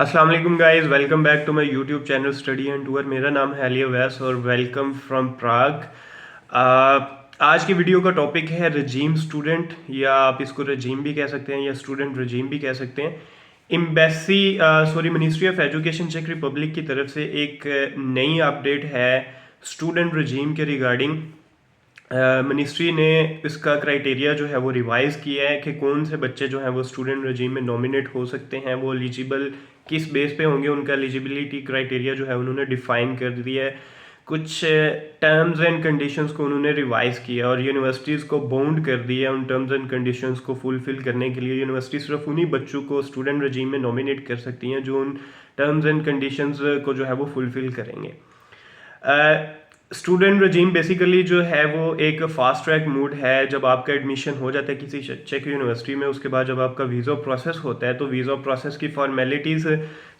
अस्सलाम वालेकुम guys, welcome back to my YouTube channel study and tour. मेरा नाम है अली अवैस और वेलकम फ्रॉम प्राग। आज की वीडियो का टॉपिक है रजीम स्टूडेंट, या आप इसको रजीम भी कह सकते हैं या स्टूडेंट रजीम भी कह सकते हैं। मिनिस्ट्री ऑफ एजुकेशन चेक रिपब्लिक की तरफ से एक नई अपडेट है स्टूडेंट रजीम के रिगार्डिंग। मिनिस्ट्री ने इसका क्राइटेरिया जो है वो रिवाइज़ किया है कि कौन से बच्चे जो हैं वो स्टूडेंट रजीम में नॉमिनेट हो सकते हैं, वो एलिजिबल किस बेस पे होंगे, उनका एलिजिबिलिटी क्राइटेरिया जो है उन्होंने डिफ़ाइन कर दिया है। कुछ टर्म्स एंड कंडीशंस को उन्होंने रिवाइज़ किया और यूनिवर्सिटीज़ को बाउंड कर दिया उन टर्म्स एंड कंडीशंस को फुलफ़िल करने के लिए। यूनिवर्सिटी सिर्फ उन्हीं बच्चों को स्टूडेंट रजीम में नॉमिनेट कर सकती हैं जो उन टर्म्स एंड कंडीशंस को जो है वो फुलफ़िल करेंगे। स्टूडेंट रजीम बेसिकली जो है वो एक फास्ट ट्रैक मूड है। जब आपका एडमिशन हो जाता है किसी चेक यूनिवर्सिटी में, उसके बाद जब आपका वीज़ा प्रोसेस होता है तो वीज़ा प्रोसेस की फॉर्मेलिटीज़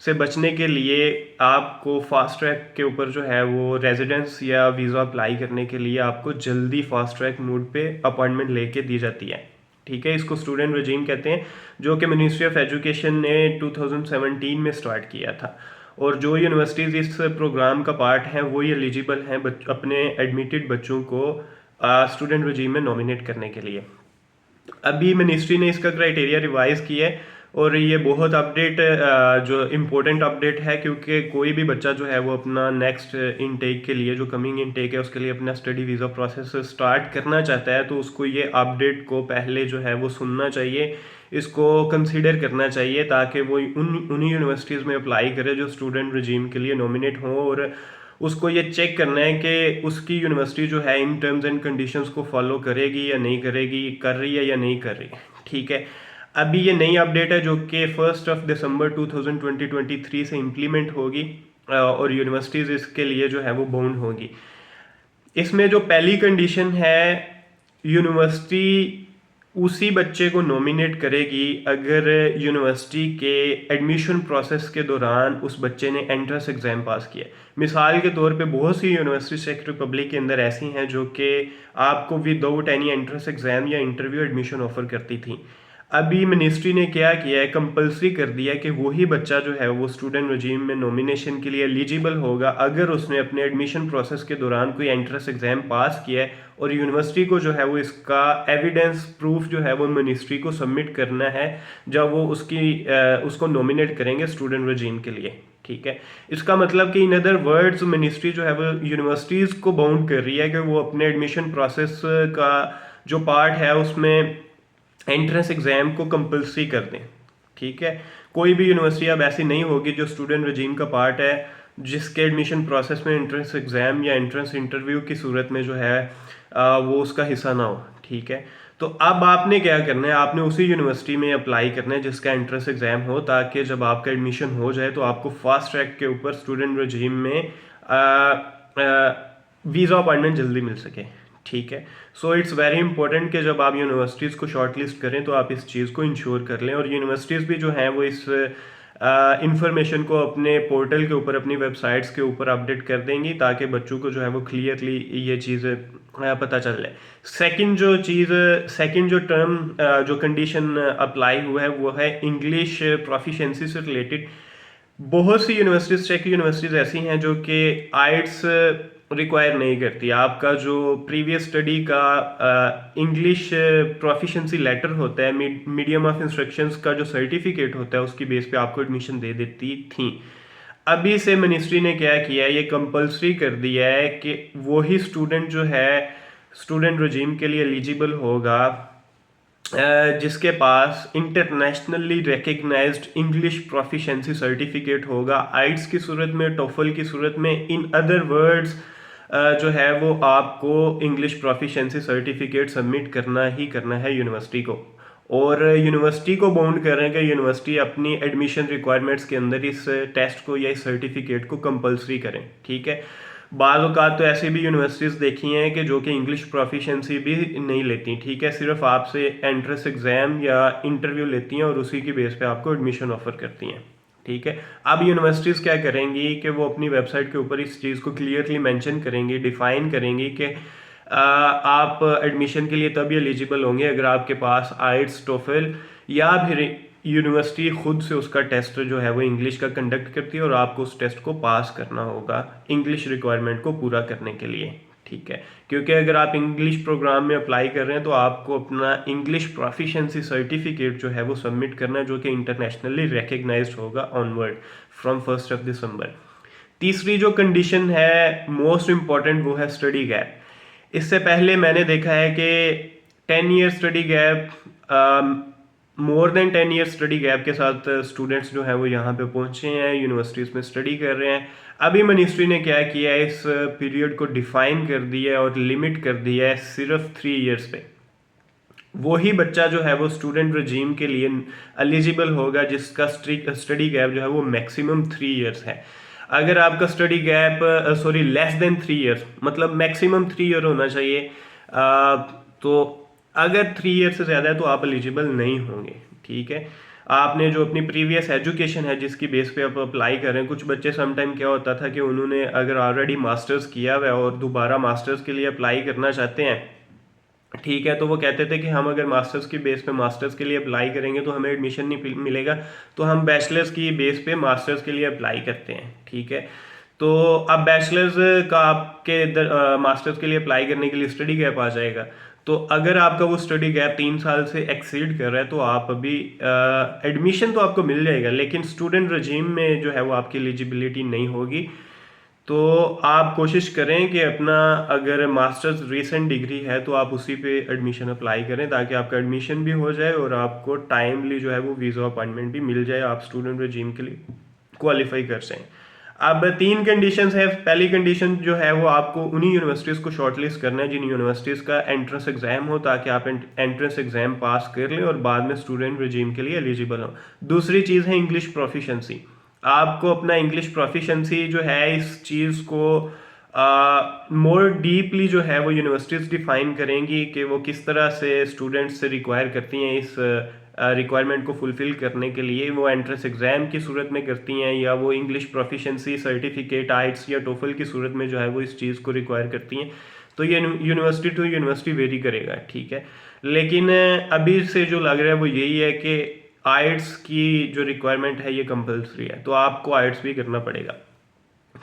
से बचने के लिए आपको फास्ट ट्रैक के ऊपर जो है वो रेजिडेंस या वीज़ा अप्लाई करने के लिए आपको जल्दी फास्ट ट्रैक मूड पे अपॉइंटमेंट लेके दी जाती है। ठीक है, इसको स्टूडेंट रजीम कहते हैं, जो कि मिनिस्ट्री ऑफ एजुकेशन ने 2017 में स्टार्ट किया था। और जो यूनिवर्सिटीज़ इस प्रोग्राम का पार्ट हैं वो एलिजिबल हैं अपने एडमिटेड बच्चों को स्टूडेंट रजीम में नॉमिनेट करने के लिए। अभी मिनिस्ट्री ने इसका क्राइटेरिया रिवाइज़ किया है और ये बहुत अपडेट जो इम्पोर्टेंट अपडेट है, क्योंकि कोई भी बच्चा जो है वो अपना नेक्स्ट इनटेक के लिए, जो कमिंग इनटेक है उसके लिए अपना स्टडी वीज़ा प्रोसेस स्टार्ट करना चाहता है तो उसको ये अपडेट को पहले जो है वो सुनना चाहिए, इसको कंसीडर करना चाहिए, ताकि वो उन्हीं यूनिवर्सिटीज़ में अप्लाई करे जो स्टूडेंट रजीम के लिए नॉमिनेट हों। और उसको ये चेक करना है कि उसकी यूनिवर्सिटी जो है इन टर्म्स एंड कंडीशंस को फॉलो करेगी या नहीं करेगी, कर रही है या नहीं कर रही। ठीक है, अभी ये नई अपडेट है जो कि 1 दिसंबर 2023 से इम्प्लीमेंट होगी और यूनिवर्सिटीज़ इसके लिए जो है वो बाउंड होगी। इसमें जो पहली कंडीशन है, यूनिवर्सिटी उसी बच्चे को नॉमिनेट करेगी अगर यूनिवर्सिटी के एडमिशन प्रोसेस के दौरान उस बच्चे ने एंट्रेंस एग्ज़ाम पास किया। मिसाल के तौर पे बहुत सी यूनिवर्सिटी चेक रिपब्लिक के अंदर ऐसी हैं जो कि आपको विदाउट एनी एंट्रेंस एग्ज़ाम या इंटरव्यू एडमिशन ऑफर करती थी। अभी मिनिस्ट्री ने क्या किया है, कंपलसरी कर दिया कि वही बच्चा जो है वो स्टूडेंट रजीम में नॉमिनेशन के लिए एलिजिबल होगा अगर उसने अपने एडमिशन प्रोसेस के दौरान कोई एंट्रेंस एग्ज़ाम पास किया है और यूनिवर्सिटी को जो है वो इसका एविडेंस प्रूफ जो है वो मिनिस्ट्री को सबमिट करना है जब वो उसको नॉमिनेट करेंगे स्टूडेंट रजीम के लिए। ठीक है, इसका मतलब कि इन अदर वर्ड्स मिनिस्ट्री जो है वो यूनिवर्सिटीज़ को बाउंड कर रही है कि वो अपने एडमिशन प्रोसेस का जो पार्ट है उसमें एंट्रेंस एग्ज़ाम को कंपलसरी कर दें। ठीक है, कोई भी यूनिवर्सिटी अब ऐसी नहीं होगी जो स्टूडेंट रजीम का पार्ट है जिसके एडमिशन प्रोसेस में एंट्रेंस एग्ज़ाम या एंट्रेंस इंटरव्यू की सूरत में जो है वो उसका हिस्सा ना हो। ठीक है, तो अब आपने क्या करना है, आपने उसी यूनिवर्सिटी में अप्लाई करना है जिसका एंट्रेंस एग्ज़ाम हो, ताकि जब आपका एडमिशन हो जाए तो आपको फास्ट ट्रैक के ऊपर स्टूडेंट रजीम में वीज़ा अपॉइंटमेंट जल्दी मिल सके। ठीक है, सो इट्स वेरी इंपॉर्टेंट कि जब आप यूनिवर्सिटीज़ को शॉर्टलिस्ट करें तो आप इस चीज़ को इंश्योर कर लें। और यूनिवर्सिटीज़ भी जो हैं वो इस इंफॉर्मेशन को अपने पोर्टल के ऊपर, अपनी वेबसाइट्स के ऊपर अपडेट कर देंगी ताकि बच्चों को जो है वो क्लियरली ये चीज़ पता चल जाए। सेकंड जो टर्म जो कंडीशन अप्लाई हुआ है वो है इंग्लिश प्रोफिशिएंसी से रिलेटेड। बहुत सी यूनिवर्सिटीज़, चेक यूनिवर्सिटीज़ ऐसी हैं जो कि आइट्स रिक्वायर नहीं करती। आपका जो प्रीवियस स्टडी का इंग्लिश प्रोफिशिएंसी लेटर होता है, मीडियम ऑफ इंस्ट्रक्शंस का जो सर्टिफिकेट होता है, उसकी बेस पे आपको एडमिशन दे देती थी। अभी से मिनिस्ट्री ने क्या किया है, ये कंपलसरी कर दिया है कि वही स्टूडेंट जो है स्टूडेंट रजीम के लिए एलिजिबल होगा जिसके पास internationally recognised English proficiency certificate होगा, आइट्स की सूरत में, टोफल की सूरत में। इन अदर वर्ड्स जो है वो आपको इंग्लिश प्रोफिशिएंसी सर्टिफिकेट सबमिट करना ही करना है यूनिवर्सिटी को। और यूनिवर्सिटी को बाउंड कर रहे हैं कि यूनिवर्सिटी अपनी एडमिशन रिक्वायरमेंट्स के अंदर इस टेस्ट को या इस सर्टिफिकेट को कंपलसरी करें। ठीक है, बाज़ औक़ात तो ऐसे भी यूनिवर्सिटीज़ देखी हैं कि जो कि इंग्लिश प्रोफिशिएंसी भी नहीं लेती। ठीक है, सिर्फ आपसे एंट्रेंस एग्ज़ाम या इंटरव्यू लेती हैं और उसी की बेस पे आपको एडमिशन ऑफर करती हैं। ठीक है, अब यूनिवर्सिटीज़ क्या करेंगी कि वो अपनी वेबसाइट के ऊपर इस चीज़ को क्लियरली मेंशन करेंगी, डिफ़ाइन करेंगी कि आप एडमिशन के लिए तभी एलिजिबल होंगे अगर आपके पास आइट्स, टोफल या फिर यूनिवर्सिटी खुद से उसका टेस्ट जो है वो इंग्लिश का कंडक्ट करती है और आपको उस टेस्ट को पास करना होगा इंग्लिश रिक्वायरमेंट को पूरा करने के लिए, ठीक है। क्योंकि अगर आप इंग्लिश प्रोग्राम में अप्लाई कर रहे हैं तो आपको अपना इंग्लिश प्रोफिशिएंसी सर्टिफिकेट जो है वो सबमिट करना है, जो कि इंटरनेशनली रिकग्नाइज्ड होगा ऑनवर्ड फ्रॉम 1 दिसंबर। तीसरी जो कंडीशन है मोस्ट इम्पॉर्टेंट, वो है स्टडी गैप। इससे पहले मैंने देखा है कि 10 year study gap, more than 10 year study gap के साथ स्टूडेंट्स जो है वो यहाँ पे पहुँचे हैं, यूनिवर्सिटीज़ में स्टडी कर रहे हैं। अभी मिनिस्ट्री ने क्या किया है, इस पीरियड को डिफाइन कर दिया है और लिमिट कर दिया है सिर्फ 3 ईयर्स पे। वही बच्चा जो है वो स्टूडेंट रजीम के लिए एलिजिबल होगा जिसका स्टडी गैप जो है वो मैक्सिमम 3 ईयर्स है। अगर आपका study gap less than 3 years, मतलब मैक्सिमम 3 ईयर होना चाहिए, तो अगर 3 ईयर से ज़्यादा है तो आप एलिजिबल नहीं होंगे, ठीक है। आपने जो अपनी प्रीवियस एजुकेशन है जिसकी बेस पे आप अप्लाई कर रहे हैं, कुछ बच्चे समटाइम क्या होता था कि उन्होंने अगर ऑलरेडी मास्टर्स किया हुआ है और दोबारा मास्टर्स के लिए अप्लाई करना चाहते हैं, ठीक है, तो वो कहते थे कि हम अगर मास्टर्स की बेस पे मास्टर्स के लिए अप्लाई करेंगे तो हमें एडमिशन नहीं मिलेगा, तो हम बैचलर्स की बेस पे मास्टर्स के लिए अप्लाई करते हैं, ठीक है। तो अब बैचलर्स का आपके मास्टर्स के लिए अप्लाई करने के लिए स्टडी गैप आ जाएगा। तो अगर आपका वो स्टडी गैप 3 साल से एक्सीड कर रहा है तो आप अभी एडमिशन तो आपको मिल जाएगा, लेकिन स्टूडेंट रजीम में जो है वो आपकी एलिजिबिलिटी नहीं होगी। तो आप कोशिश करें कि अपना अगर मास्टर्स रीसेंट डिग्री है तो आप उसी पे एडमिशन अप्लाई करें, ताकि आपका एडमिशन भी हो जाए और आपको टाइमली जो है वो वीज़ा अपॉइंटमेंट भी मिल जाए, आप स्टूडेंट रजीम के लिए क्वालिफाई कर सकें। अब 3 कंडीशंस है। पहली कंडीशन जो है वो आपको उन्हीं यूनिवर्सिटीज़ को शॉर्टलिस्ट करना है जिन यूनिवर्सिटीज़ का एंट्रेंस एग्जाम हो, ताकि आप एंट्रेंस एग्जाम पास कर लें और बाद में स्टूडेंट रजीम के लिए एलिजिबल हो। दूसरी चीज़ है इंग्लिश प्रोफिशेंसी। आपको अपना इंग्लिश प्रोफिशेंसी जो है इस चीज़ को मोर डीपली जो है वो यूनिवर्सिटीज़ डिफाइन करेंगी कि वो किस तरह से स्टूडेंट्स से रिक्वायर करती हैं इस रिक्वायरमेंट को फुलफ़िल करने के लिए। वो एंट्रेंस एग्ज़ाम की सूरत में करती हैं या वो इंग्लिश प्रोफिशेंसी सर्टिफिकेट आइट्स या टोफल की सूरत में जो है वो इस चीज़ को रिक्वायर करती हैं। तो ये यूनिवर्सिटी टू यूनिवर्सिटी वेरी करेगा, ठीक है। लेकिन अभी से जो लग रहा है वो यही है कि आइट्स की जो रिक्वायरमेंट है ये कंपलसरी है, तो आपको आइट्स भी करना पड़ेगा।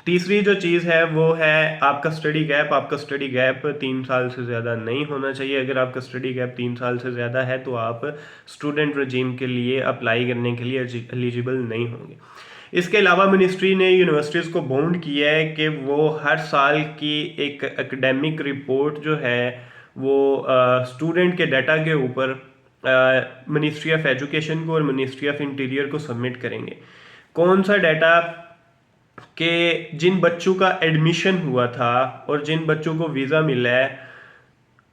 तीसरी जो चीज़ है वो है आपका स्टडी गैप। आपका स्टडी गैप 3 साल से ज़्यादा नहीं होना चाहिए। अगर आपका स्टडी गैप 3 साल से ज़्यादा है तो आप स्टूडेंट रजीम के लिए अप्लाई करने के लिए एलिजिबल नहीं होंगे। इसके अलावा मिनिस्ट्री ने यूनिवर्सिटीज़ को बाउंड किया है कि वो हर साल की एक एकेडमिक रिपोर्ट जो है वो स्टूडेंट के डाटा के ऊपर मिनिस्ट्री ऑफ एजुकेशन को और मिनिस्ट्री ऑफ इंटीरियर को सबमिट करेंगे। कौन सा डाटा? कि जिन बच्चों का एडमिशन हुआ था और जिन बच्चों को वीज़ा मिला है,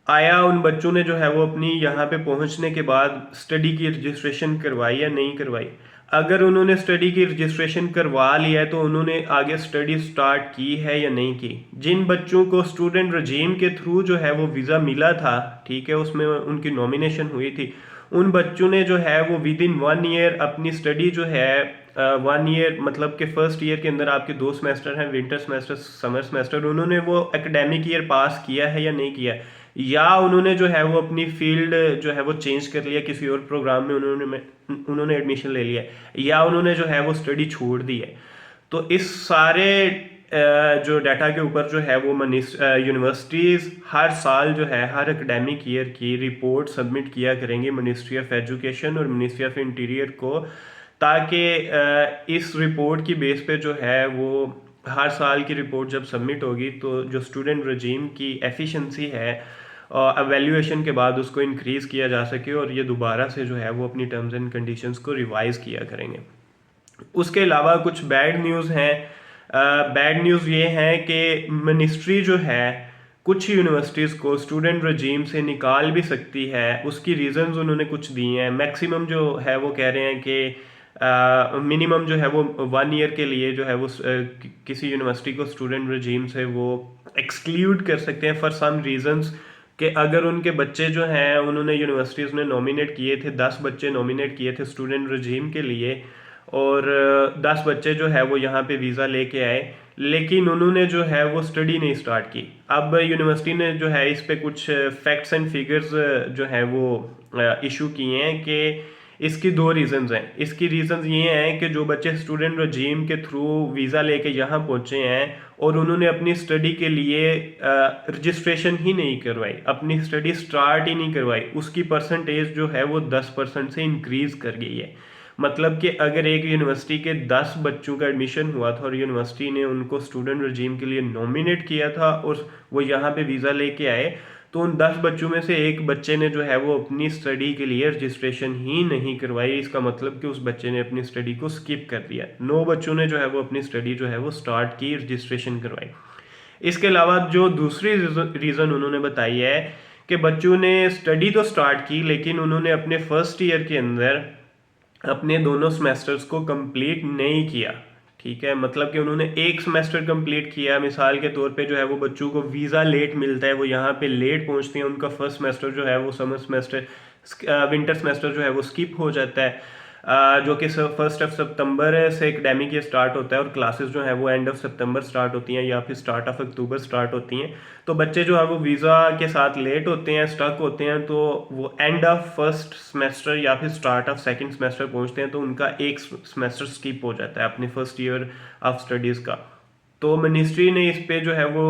आया उन बच्चों ने जो है वो अपनी यहाँ पे पहुँचने के बाद स्टडी की रजिस्ट्रेशन करवाई या नहीं करवाई। अगर उन्होंने स्टडी की रजिस्ट्रेशन करवा लिया है तो उन्होंने आगे स्टडी स्टार्ट की है या नहीं की। जिन बच्चों को स्टूडेंट रजीम के थ्रू जो है वो वीज़ा मिला था, ठीक है, उसमें उनकी नॉमिनेशन हुई थी, उन बच्चों ने जो है वो विद इन 1 ईयर अपनी स्टडी जो है 1 ईयर मतलब कि फर्स्ट ईयर के अंदर आपके 2 सेमेस्टर हैं, विंटर सेमेस्टर समर सेमेस्टर, उन्होंने वो एकेडमिक ईयर पास किया है या नहीं किया, या उन्होंने जो है वो अपनी फील्ड जो है वो चेंज कर लिया, किसी और प्रोग्राम में उन्होंने एडमिशन ले लिया, या उन्होंने जो है वो स्टडी छोड़ दी है। तो इस सारे जो डाटा के ऊपर जो है वो यूनिवर्सिटीज़ हर साल जो है हर एकेडमिक ईयर की रिपोर्ट सबमिट किया करेंगी मिनिस्ट्री ऑफ एजुकेशन और मिनिस्ट्री ऑफ इंटीरियर को, ताकि इस रिपोर्ट की बेस पे जो है वो हर साल की रिपोर्ट जब सबमिट होगी तो जो स्टूडेंट रजीम की एफिशिएंसी है एवेल्यूएशन के बाद उसको इंक्रीज़ किया जा सके और ये दोबारा से जो है वो अपनी टर्म्स एंड कंडीशंस को रिवाइज़ किया करेंगे। उसके अलावा कुछ बैड न्यूज़ हैं। बैड न्यूज़ ये है कि मिनिस्ट्री जो है कुछ यूनिवर्सिटीज़ को स्टूडेंट रजीम से निकाल भी सकती है। उसकी रीज़न्स उन्होंने कुछ दिए हैं। मैक्सिमम जो है वो कह रहे हैं कि मिनिमम जो है वो 1 ईयर के लिए जो है वो किसी यूनिवर्सिटी को स्टूडेंट रजीम से वो एक्सक्लूड कर सकते हैं फॉर सम रीज़न्स, कि अगर उनके बच्चे जो हैं उन्होंने यूनिवर्सिटीज़ ने नॉमिनेट किए थे, 10 बच्चे नॉमिनेट किए थे स्टूडेंट रजीम के लिए, और 10 बच्चे जो है वो यहाँ पे वीज़ा लेके आए, लेकिन उन्होंने जो है वो स्टडी नहीं स्टार्ट की। अब यूनिवर्सिटी ने जो है इस पे कुछ फैक्ट्स एंड फिगर्स जो है वो इशू किए हैं कि इसकी दो रीजंस हैं। इसकी रीजंस ये हैं कि जो बच्चे स्टूडेंट रजीम के थ्रू वीज़ा लेके यहाँ पहुँचे हैं और उन्होंने अपनी स्टडी के लिए रजिस्ट्रेशन ही नहीं करवाई, अपनी स्टडी स्टार्ट ही नहीं करवाई, उसकी परसेंटेज जो है वो 10% से इंक्रीज़ कर गई है। मतलब कि अगर एक यूनिवर्सिटी के 10 बच्चों का एडमिशन हुआ था और यूनिवर्सिटी ने उनको स्टूडेंट रजीम के लिए नॉमिनेट किया था और वो यहाँ पे वीज़ा लेके आए, तो उन 10 बच्चों में से एक बच्चे ने जो है वो अपनी स्टडी के लिए रजिस्ट्रेशन ही नहीं करवाई। इसका मतलब कि उस बच्चे ने अपनी स्टडी को स्किप कर दिया। 9 बच्चों ने जो है वो अपनी स्टडी जो है वो स्टार्ट की, रजिस्ट्रेशन करवाई। इसके अलावा जो दूसरी रीज़न उन्होंने बताई है कि बच्चों ने स्टडी तो स्टार्ट की लेकिन उन्होंने अपने फर्स्ट ईयर के अंदर अपने दोनों सेमेस्टर्स को कंप्लीट नहीं किया। ठीक है, मतलब कि उन्होंने एक सेमेस्टर कंप्लीट किया। मिसाल के तौर पे जो है वो बच्चों को वीज़ा लेट मिलता है, वो यहाँ पे लेट पहुँचते हैं, उनका फर्स्ट सेमेस्टर जो है वो समर सेमेस्टर विंटर सेमेस्टर जो है वो स्किप हो जाता है, जो कि 1 सितंबर से एकेडमिक ईयर स्टार्ट होता है और क्लासेस जो है वो एंड ऑफ सितंबर स्टार्ट होती हैं या फिर स्टार्ट ऑफ अक्टूबर स्टार्ट होती हैं। तो बच्चे जो है वो वीज़ा के साथ लेट होते हैं, स्टक होते हैं, तो वो एंड ऑफ फर्स्ट सेमेस्टर या फिर स्टार्ट ऑफ सेकंड सेमेस्टर पहुंचते हैं तो उनका एक सेमेस्टर स्किप हो जाता है अपनी फर्स्ट ईयर ऑफ स्टडीज़ का। तो मिनिस्ट्री ने इस पे जो है वो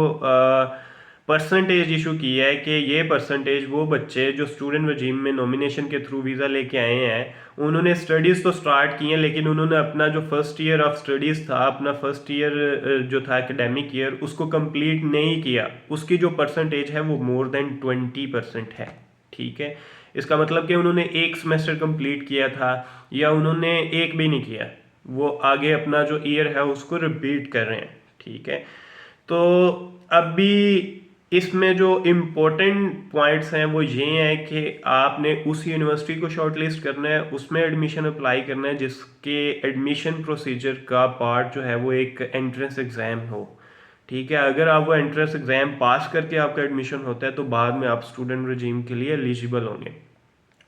परसेंटेज इशू की है कि ये परसेंटेज वो बच्चे जो स्टूडेंट रजीम में नॉमिनेशन के थ्रू वीज़ा लेके आए हैं उन्होंने स्टडीज़ तो स्टार्ट की हैं लेकिन उन्होंने अपना जो फर्स्ट ईयर ऑफ स्टडीज़ था, अपना फर्स्ट ईयर जो था एकेडमिक ईयर, उसको कंप्लीट नहीं किया। उसकी जो परसेंटेज है वो मोर देन 20% है। ठीक है, इसका मतलब कि उन्होंने एक सेमेस्टर कंप्लीट किया था या उन्होंने एक भी नहीं किया, वो आगे अपना जो ईयर है उसको रिपीट कर रहे हैं। ठीक है, तो अभी इसमें जो इम्पोर्टेंट पॉइंट्स हैं वो ये हैं कि आपने उस यूनिवर्सिटी को शॉर्टलिस्ट करना है, उसमें एडमिशन अप्लाई करना है जिसके एडमिशन प्रोसीजर का पार्ट जो है वो एक एंट्रेंस एग्ज़ाम हो। ठीक है, अगर आप वो एंट्रेंस एग्ज़ाम पास करके आपका एडमिशन होता है तो बाद में आप स्टूडेंट रजीम के लिए एलिजिबल होंगे।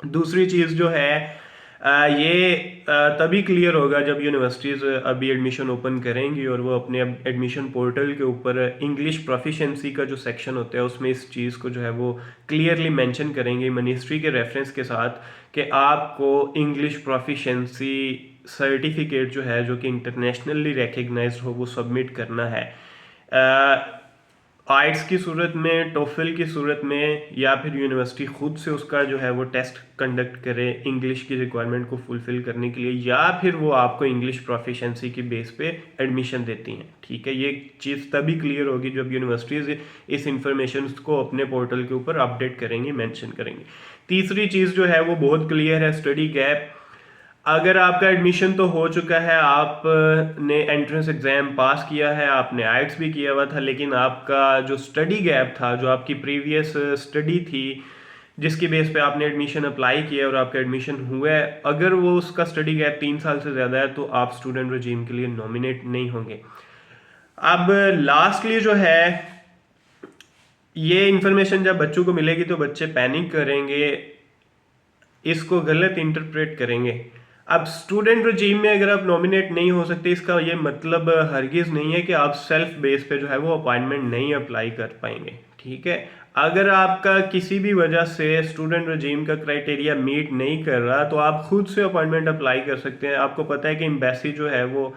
दूसरी चीज़ जो है ये तभी क्लियर होगा जब यूनिवर्सिटीज़ अभी एडमिशन ओपन करेंगी और वो अपने एडमिशन पोर्टल के ऊपर इंग्लिश प्रोफिशेंसी का जो सेक्शन होता है उसमें इस चीज़ को जो है वो क्लियरली मेंशन करेंगे मिनिस्ट्री के रेफरेंस के साथ कि आपको इंग्लिश प्रोफिशेंसी सर्टिफिकेट जो है, जो कि इंटरनेशनली रिकग्नाइज्ड हो, वो सबमिट करना है। आइट्स की सूरत में, टोफिल की सूरत में, या फिर यूनिवर्सिटी खुद से उसका जो है वो टेस्ट कंडक्ट करे इंग्लिश की रिक्वायरमेंट को फुलफिल करने के लिए, या फिर वो आपको इंग्लिश प्रोफिशेंसी की बेस पे एडमिशन देती हैं। ठीक है, ये चीज़ तभी क्लियर होगी जब यूनिवर्सिटीज़ इस इंफॉर्मेशन को अपने पोर्टल के ऊपर अपडेट करेंगी, मेंशन करेंगी। तीसरी चीज़ जो है वो बहुत क्लियर है, स्टडी गैप। अगर आपका एडमिशन तो हो चुका है, आपने एंट्रेंस एग्ज़ाम पास किया है, आपने आइट्स भी किया हुआ था, लेकिन आपका जो स्टडी गैप था, जो आपकी प्रीवियस स्टडी थी जिसकी बेस पे आपने एडमिशन अप्लाई किया और आपका एडमिशन हुआ है, अगर वो उसका स्टडी गैप 3 साल से ज़्यादा है तो आप स्टूडेंट रजीम के लिए नॉमिनेट नहीं होंगे। अब लास्टली जो है, ये इन्फॉर्मेशन जब बच्चों को मिलेगी तो बच्चे पैनिक करेंगे, इसको गलत इंटरप्रेट करेंगे। अब स्टूडेंट रजीम में अगर आप नॉमिनेट नहीं हो सकते, इसका ये मतलब हरगिज़ नहीं है कि आप सेल्फ बेस पे जो है वो अपॉइंटमेंट नहीं अप्लाई कर पाएंगे। ठीक है, अगर आपका किसी भी वजह से स्टूडेंट रजीम का क्राइटेरिया मीट नहीं कर रहा तो आप खुद से अपॉइंटमेंट अप्लाई कर सकते हैं। आपको पता है कि एम्बेसी जो है वो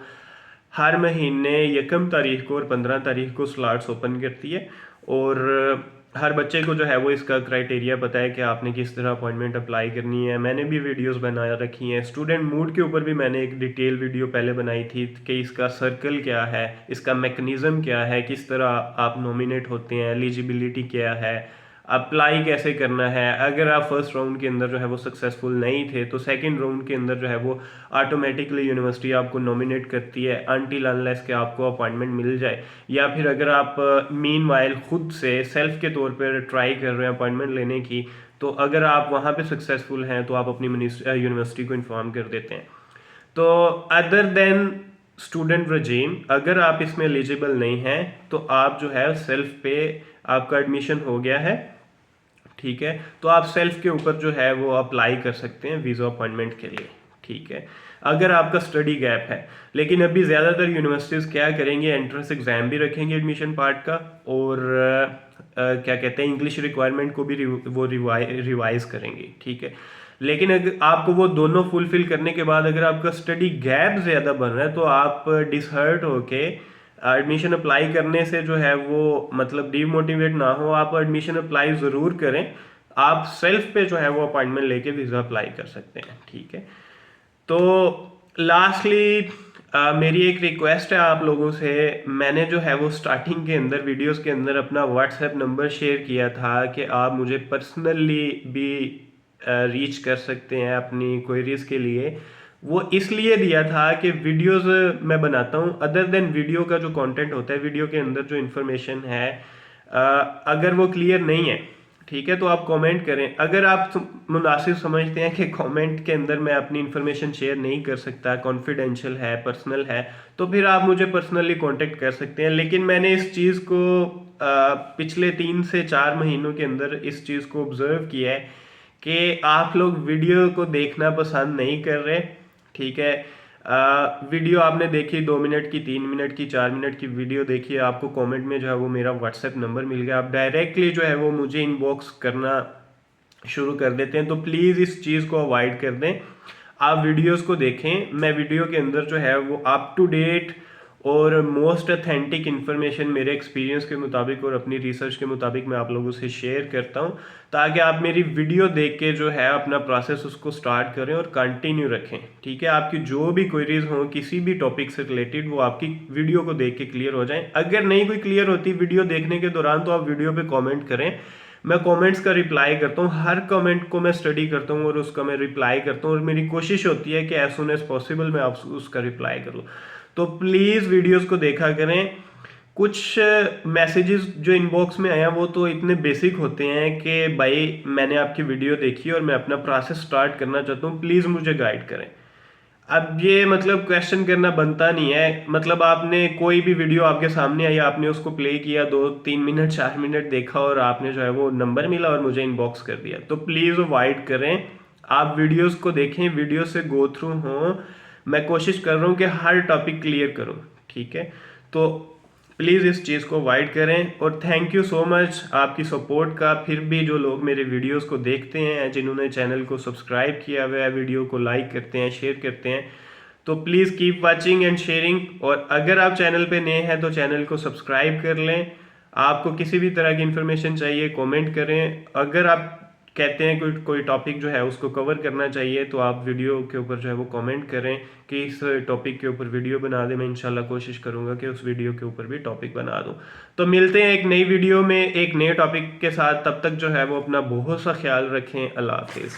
हर महीने 1 तारीख को और 15 तारीख को स्लॉट्स ओपन करती है और हर बच्चे को जो है वो इसका क्राइटेरिया पता है कि आपने किस तरह अपॉइंटमेंट अप्लाई करनी है। मैंने भी वीडियोस बना रखी हैं, स्टूडेंट मूड के ऊपर भी मैंने एक डिटेल वीडियो पहले बनाई थी कि इसका सर्कल क्या है, इसका मैकेनिज़्म क्या है, किस तरह आप नॉमिनेट होते हैं, एलिजिबिलिटी क्या है, अप्लाई कैसे करना है। अगर आप फर्स्ट राउंड के अंदर जो है वो सक्सेसफुल नहीं थे तो सेकंड राउंड के अंदर जो है वो ऑटोमेटिकली यूनिवर्सिटी आपको नॉमिनेट करती है अनटिल अनलेस के आपको अपॉइंटमेंट मिल जाए। या फिर अगर आप मीनवाइल खुद से सेल्फ के तौर पर ट्राई कर रहे हैं अपॉइंटमेंट लेने की, तो अगर आप वहाँ पे सक्सेसफुल हैं तो आप अपनी यूनिवर्सिटी को इन्फॉर्म कर देते हैं। तो अदर देन स्टूडेंट रजीम, अगर आप इसमें एलिजिबल नहीं हैं तो आप जो है सेल्फ पे, आपका एडमिशन हो गया है, ठीक है, तो आप सेल्फ के ऊपर जो है वो अप्लाई कर सकते हैं वीज़ा अपॉइंटमेंट के लिए। ठीक है, अगर आपका स्टडी गैप है। लेकिन अभी ज़्यादातर यूनिवर्सिटीज़ क्या करेंगे, एंट्रेंस एग्ज़ाम भी रखेंगे एडमिशन पार्ट का, और क्या कहते हैं, इंग्लिश रिक्वायरमेंट को भी वो रिवाइज़ करेंगे। ठीक है, लेकिन अगर आपको वो दोनों फुलफिल करने के बाद अगर आपका स्टडी गैप ज़्यादा बन रहा है तो आप डिसहर्ट होके एडमिशन अप्लाई करने से जो है वो मतलब डीमोटिवेट ना हो, आप एडमिशन अप्लाई ज़रूर करें। आप सेल्फ पे जो है वो अपॉइंटमेंट लेके वीज़ा अप्लाई कर सकते हैं, ठीक है। तो लास्टली मेरी एक रिक्वेस्ट है आप लोगों से। मैंने जो है वो स्टार्टिंग के अंदर वीडियोस के अंदर अपना व्हाट्सएप नंबर शेयर किया था कि आप मुझे पर्सनली भी रीच कर सकते हैं अपनी क्वेरीज के लिए। वो इसलिए दिया था कि वीडियोस मैं बनाता हूँ, अदर देन वीडियो का जो कंटेंट होता है, वीडियो के अंदर जो इन्फॉर्मेशन है अगर वो क्लियर नहीं है, ठीक है, तो आप कमेंट करें। अगर आप मुनासिब समझते हैं कि कमेंट के अंदर मैं अपनी इन्फॉर्मेशन शेयर नहीं कर सकता, कॉन्फिडेंशियल है, पर्सनल है, तो फिर आप मुझे पर्सनली कांटेक्ट कर सकते हैं। लेकिन मैंने इस चीज़ को पिछले 3 से 4 महीनों के अंदर इस चीज़ को ऑब्जर्व किया है कि आप लोग वीडियो को देखना पसंद नहीं कर रहे, ठीक है। वीडियो आपने देखी 2 मिनट की, 3 मिनट की, 4 मिनट की वीडियो देखी, आपको कमेंट में जो है वो मेरा व्हाट्सएप नंबर मिल गया, आप डायरेक्टली जो है वो मुझे इनबॉक्स करना शुरू कर देते हैं। तो प्लीज़ इस चीज़ को अवॉइड कर दें, आप वीडियोस को देखें। मैं वीडियो के अंदर जो है वो अप टू डेट और मोस्ट अथेंटिक इन्फॉर्मेशन मेरे एक्सपीरियंस के मुताबिक और अपनी रिसर्च के मुताबिक मैं आप लोगों से शेयर करता हूं, ताकि आप मेरी वीडियो देख के जो है अपना प्रोसेस उसको स्टार्ट करें और कंटिन्यू रखें, ठीक है। आपकी जो भी क्वेरीज हों किसी भी टॉपिक से रिलेटेड, वो आपकी वीडियो को देख के क्लियर हो जाएं। अगर नहीं कोई क्लियर होती वीडियो देखने के दौरान, तो आप वीडियो पे कॉमेंट करें, मैं कमेंट्स का रिप्लाई करता हूँ, हर कमेंट को मैं स्टडी करता हूँ और उसका मैं रिप्लाई करता हूँ, और मेरी कोशिश होती है कि एज सुन एज पॉसिबल मैं आप उसका रिप्लाई कर लूँ। तो प्लीज़ वीडियोस को देखा करें। कुछ मैसेजेस जो इनबॉक्स में आया वो तो इतने बेसिक होते हैं कि भाई मैंने आपकी वीडियो देखी और मैं अपना प्रोसेस स्टार्ट करना चाहता हूँ, प्लीज़ मुझे गाइड करें। अब ये मतलब क्वेश्चन करना बनता नहीं है, मतलब आपने कोई भी वीडियो आपके सामने आई, आपने उसको प्ले किया, 2-3 मिनट 4 मिनट देखा और आपने जो है वो नंबर मिला और मुझे इनबॉक्स कर दिया। तो प्लीज़ अवॉइड करें, आप वीडियोस को देखें, वीडियो से गो थ्रू हों। मैं कोशिश कर रहा हूँ कि हर टॉपिक क्लियर करूँ, ठीक है। तो प्लीज़ इस चीज़ को अवॉइड करें। और थैंक यू सो मच आपकी सपोर्ट का। फिर भी जो लोग मेरे वीडियोस को देखते हैं, जिन्होंने चैनल को सब्सक्राइब किया हुआ है, वीडियो को लाइक करते हैं, शेयर करते हैं, तो please keep watching and sharing. और अगर आप चैनल पे नए हैं तो चैनल को सब्सक्राइब कर लें। आपको किसी भी तरह की इन्फॉर्मेशन चाहिए कमेंट करें। अगर आप कहते हैं कोई टॉपिक जो है उसको कवर करना चाहिए, तो आप वीडियो के ऊपर जो है वो कमेंट करें कि इस टॉपिक के ऊपर वीडियो बना दें। मैं इंशाल्लाह कोशिश करूंगा कि उस वीडियो के ऊपर भी टॉपिक बना दूं। तो मिलते हैं एक नई वीडियो में एक नए टॉपिक के साथ, तब तक जो है वो अपना बहुत सा ख्याल रखें। अल्लाह हाफिज़।